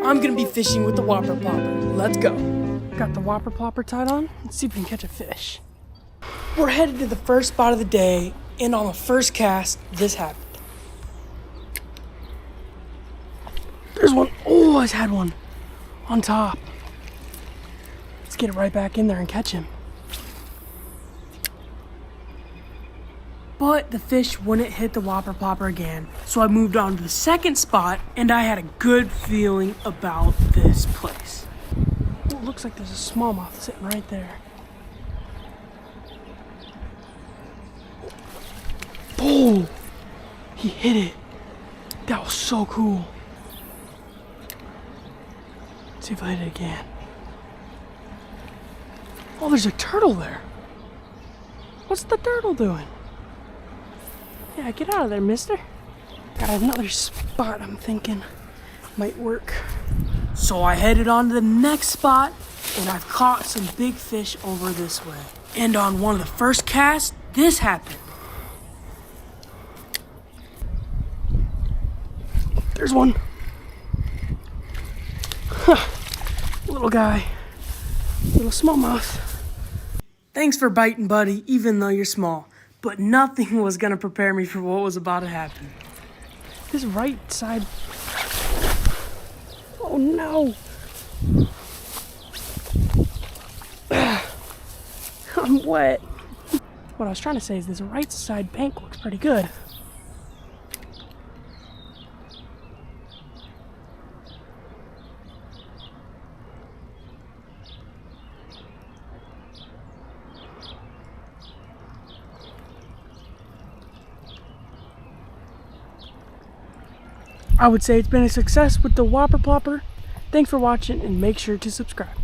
I'm gonna be fishing with the whopper plopper. Let's go. Got the whopper plopper tied on. Let's see if we can catch a fish. We're headed to the first spot of the day, and on the first cast, this happened. There's one. Oh, I just had one on top. Let's get it right back in there and catch him. But the fish wouldn't hit the whopper plopper again, so I moved on to the second spot, and I had a good feeling about this place. Oh, it looks like there's a smallmouth sitting right there. Oh, he hit it. That was so cool. Let's see if I hit it again. Oh, there's a turtle there. What's the turtle doing? Yeah, get out of there, mister. Got another spot I'm thinking might work. So I headed on to the next spot, and I've caught some big fish over this way. And on one of the first casts, this happened. There's one. Little guy. Little smallmouth. Thanks for biting, buddy, even though you're small. But nothing was gonna prepare me for what was about to happen. This right side. Oh no! I'm wet. What I was trying to say is this right side bank looks pretty good. I would say it's been a success with the whopper plopper. Thanks for watching and make sure to subscribe.